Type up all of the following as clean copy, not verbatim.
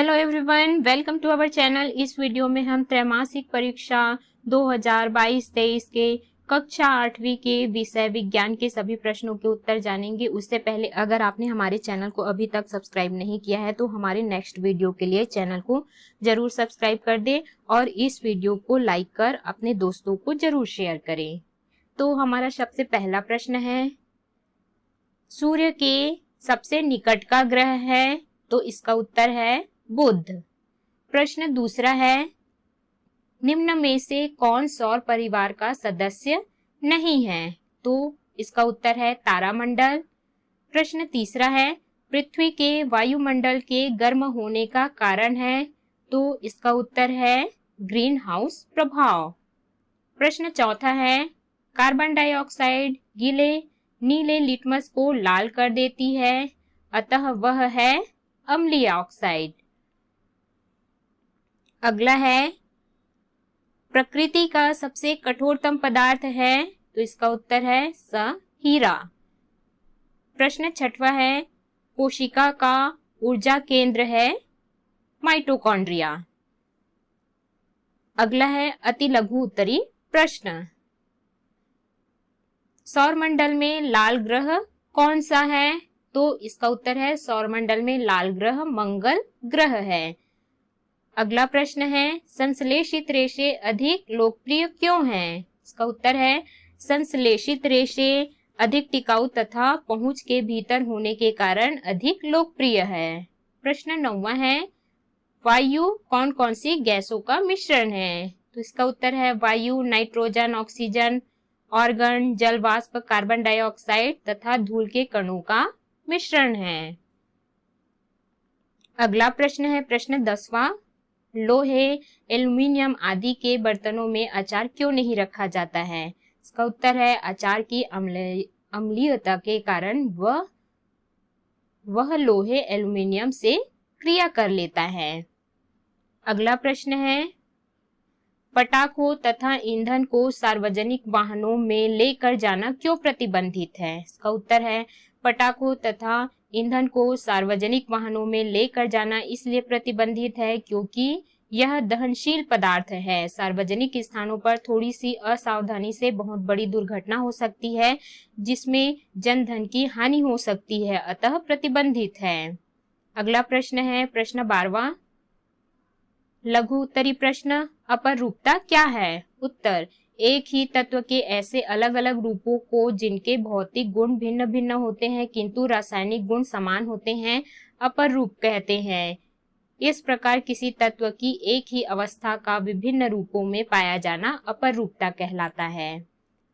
Hello everyone, welcome to our channel. इस video में हम त्रैमासिक परीक्षा 2022-23 के कक्षा 8वीं के विषय विज्ञान के सभी प्रश्नों के उत्तर जानेंगे। उससे पहले अगर आपने हमारे चैनल को अभी तक सब्सक्राइब नहीं किया है तो हमारे नेक्स्ट वीडियो के लिए चैनल को जरूर सब्सक्राइब कर दे और इस वीडियो को लाइक कर अपने दोस्तों को जरूर शेयर करें। तो हमारा सबसे पहला प्रश्न है, सूर्य के सबसे निकट का ग्रह है, तो इसका उत्तर है बुध। प्रश्न दूसरा है, निम्न में से कौन सौर परिवार का सदस्य नहीं है, तो इसका उत्तर है तारामंडल। प्रश्न तीसरा है, पृथ्वी के वायुमंडल के गर्म होने का कारण है, तो इसका उत्तर है ग्रीन हाउस प्रभाव। प्रश्न चौथा है, कार्बन डाइऑक्साइड गीले नीले लिटमस को लाल कर देती है, अतः वह है अम्लीय ऑक्साइड। अगला है, प्रकृति का सबसे कठोरतम पदार्थ है, तो इसका उत्तर है हीरा। प्रश्न छठवा है, कोशिका का ऊर्जा केंद्र है माइटोकॉन्ड्रिया। अगला है अति लघु उत्तरी प्रश्न, सौरमंडल में लाल ग्रह कौन सा है, तो इसका उत्तर है सौरमंडल में लाल ग्रह मंगल ग्रह है। अगला प्रश्न है, संश्लेषित रेशे अधिक लोकप्रिय क्यों हैं, इसका उत्तर है संश्लेषित रेशे अधिक टिकाऊ तथा पहुंच के भीतर होने के कारण अधिक लोकप्रिय है। प्रश्न नौवां है, वायु कौन कौन सी गैसों का मिश्रण है, तो इसका उत्तर है वायु नाइट्रोजन, ऑक्सीजन, ऑर्गन, जल वाष्प, कार्बन डाइऑक्साइड तथा धूल के कणों का मिश्रण है। अगला प्रश्न है प्रश्न 10वां, लोहे, एल्युमिनियम आदि के बर्तनों में अचार क्यों नहीं रखा जाता है, इसका उत्तर है अचार की अम्लीयता के कारण वह लोहे एल्युमिनियम से क्रिया कर लेता है। अगला प्रश्न है, पटाखों तथा ईंधन को सार्वजनिक वाहनों में लेकर जाना क्यों प्रतिबंधित है, इसका उत्तर है पटाखों तथा ईंधन को सार्वजनिक वाहनों में लेकर जाना इसलिए प्रतिबंधित है क्योंकि यह दहनशील पदार्थ है। सार्वजनिक स्थानों पर थोड़ी सी असावधानी से बहुत बड़ी दुर्घटना हो सकती है जिसमें जनधन की हानि हो सकती है, अतः प्रतिबंधित है। अगला प्रश्न है प्रश्न 12वां, लघु उत्तरी प्रश्न, अपरूपता क्या है, उत्तर एक ही तत्व के ऐसे अलग अलग रूपों को जिनके भौतिक गुण भिन्न भिन्न होते हैं किंतु रासायनिक गुण समान होते हैं अपरूप कहते हैं। इस प्रकार किसी तत्व की एक ही अवस्था का विभिन्न रूपों में पाया जाना अपरूपता कहलाता है।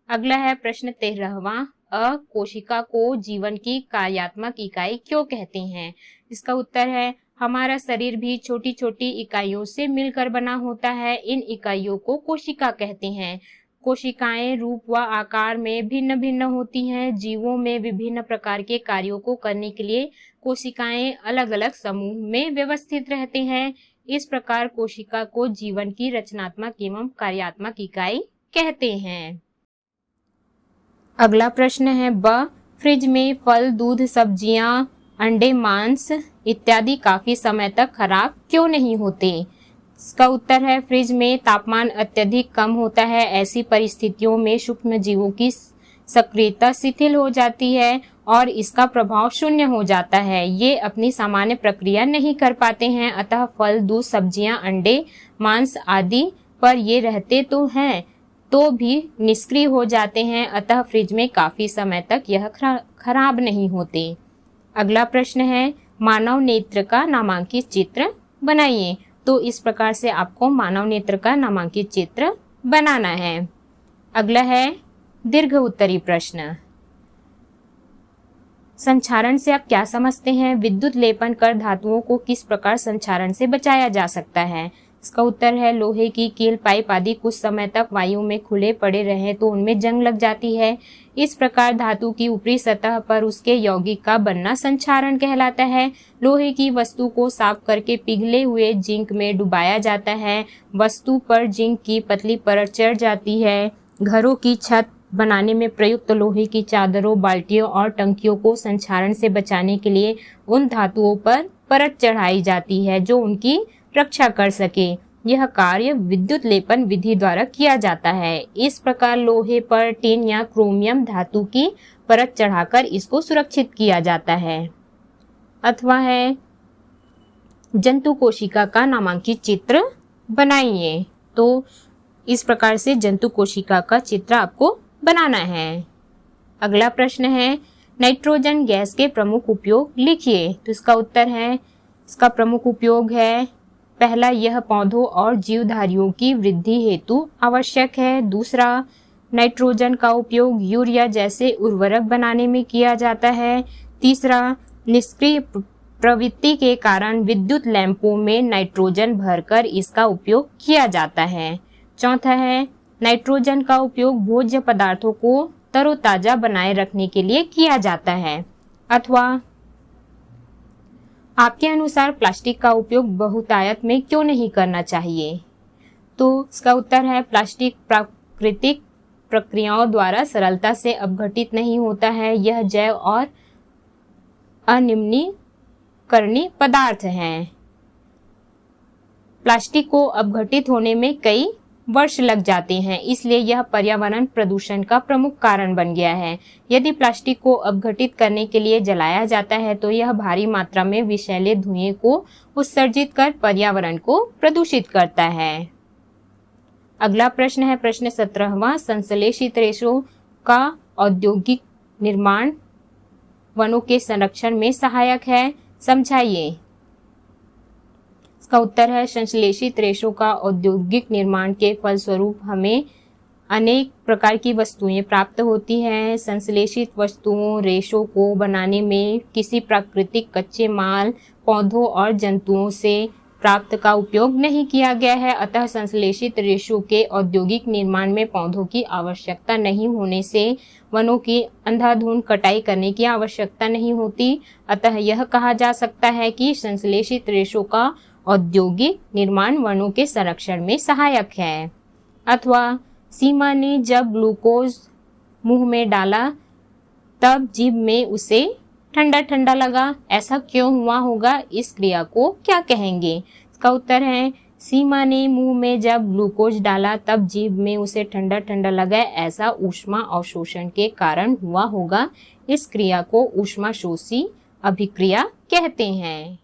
अगला है प्रश्न 13वां, कोशिका को जीवन की कार्यात्मक इकाई क्यों कहते हैं, इसका उत्तर है हमारा शरीर भी छोटी छोटी इकाइयों से मिलकर बना होता है, इन इकाइयों को कोशिका कहते हैं। कोशिकाएं रूप व आकार में भिन्न भिन्न होती हैं। जीवों में विभिन्न प्रकार के कार्यों को करने के लिए कोशिकाएं अलग अलग समूह में व्यवस्थित रहते हैं। इस प्रकार कोशिका को जीवन की रचनात्मक एवं कार्यात्मक इकाई कहते हैं। अगला प्रश्न है, फ्रिज में फल, दूध, सब्जियां, अंडे, मांस इत्यादि काफी समय तक खराब क्यों नहीं होते, इसका उत्तर है फ्रिज में तापमान अत्यधिक कम होता है। ऐसी परिस्थितियों में सूक्ष्म जीवों की सक्रियता शिथिल हो जाती है और इसका प्रभाव शून्य हो जाता है। ये अपनी सामान्य प्रक्रिया नहीं कर पाते हैं, अतः फल, दूध, सब्जियां, अंडे, मांस आदि पर ये रहते तो हैं तो भी निष्क्रिय हो जाते हैं, अतः फ्रिज में काफी समय तक यह खराब नहीं होते। अगला प्रश्न है, मानव नेत्र का नामांकित चित्र बनाइए, तो इस प्रकार से आपको मानव नेत्र का नामांकित चित्र बनाना है। अगला है दीर्घ उत्तरी प्रश्न, संक्षारण से आप क्या समझते हैं, विद्युत लेपन कर धातुओं को किस प्रकार संक्षारण से बचाया जा सकता है, इसका उत्तर है लोहे की कील, पाइप आदि कुछ समय तक वायु में खुले पड़े रहे तो उनमें जंग लग जाती है। इस प्रकार धातु की ऊपरी सतह पर उसके यौगिक का बनना संक्षारण कहलाता है। लोहे की वस्तु को साफ करके पिघले हुए जिंक में डुबाया जाता है। वस्तु पर जिंक की पतली परत चढ़ जाती है। घरों की छत बनाने में प्रयुक्त लोहे की चादरों, बाल्टियों और टंकियों को संक्षारण से बचाने के लिए उन धातुओं पर परत चढ़ाई जाती है जो उनकी रक्षा कर सके। यह कार्य विद्युत लेपन विधि द्वारा किया जाता है। इस प्रकार लोहे पर टिन या क्रोमियम धातु की परत चढ़ाकर इसको सुरक्षित किया जाता है। अथवा है जंतु कोशिका का नामांकित चित्र बनाइए। तो इस प्रकार से जंतु कोशिका का चित्र आपको बनाना है। अगला प्रश्न है नाइट्रोजन गैस के प्रमुख उपयोग लिखिए। तो इसका उत्तर है, इसका प्रमुख उपयोग है पहला, यह पौधों और जीवधारियों की वृद्धि हेतु आवश्यक है। दूसरा, नाइट्रोजन का उपयोग यूरिया जैसे उर्वरक बनाने में किया जाता है। तीसरा, निष्क्रिय प्रवृत्ति के कारण विद्युत लैंपों में नाइट्रोजन भरकर इसका उपयोग किया जाता है। चौथा है, नाइट्रोजन का उपयोग भोज्य पदार्थों को तरोताजा बनाए रखने के लिए किया जाता है। अथवा आपके अनुसार प्लास्टिक का उपयोग बहुतायत में क्यों नहीं करना चाहिए? तो इसका उत्तर है, प्लास्टिक प्राकृतिक प्रक्रियाओं द्वारा सरलता से अपघटित नहीं होता है। यह जैव और अनिम्नीकरणीय पदार्थ है। प्लास्टिक को अपघटित होने में कई वर्ष लग जाते हैं, इसलिए यह पर्यावरण प्रदूषण का प्रमुख कारण बन गया है। यदि प्लास्टिक को अपघटित करने के लिए जलाया जाता है तो यह भारी मात्रा में विषैले धुएं को उत्सर्जित कर पर्यावरण को प्रदूषित करता है। अगला प्रश्न है प्रश्न 17वां, संश्लेषित रेशों का औद्योगिक निर्माण वनों के संरक्षण में सहायक है, समझाइए। इसका उत्तर है, संश्लेषित रेशों का औद्योगिक निर्माण के फलस्वरूप हमें अनेक प्रकार की वस्तुएं प्राप्त होती हैं। संश्लेषित वस्तुओं रेशों को बनाने में किसी प्राकृतिक कच्चे माल, पौधों और जंतुओं से प्राप्त का उपयोग नहीं किया गया है। अतः संश्लेषित रेशों के औद्योगिक निर्माण में पौधों की आवश्यकता नहीं होने से वनों की अंधाधुंध कटाई करने की आवश्यकता नहीं होती। अतः यह कहा जा सकता है कि संश्लेषित रेशों का औद्योगिक निर्माण वनों के संरक्षण में सहायक है। अथवा सीमा ने जब ग्लूकोज मुंह में डाला तब जीभ में उसे ठंडा ठंडा लगा, ऐसा क्यों हुआ होगा? इस क्रिया को क्या कहेंगे? इसका उत्तर है, सीमा ने मुंह में जब ग्लूकोज डाला तब जीभ में उसे ठंडा ठंडा लगा, ऐसा ऊष्मा अवशोषण के कारण हुआ होगा। इस क्रिया को ऊष्माशोषी अभिक्रिया कहते हैं।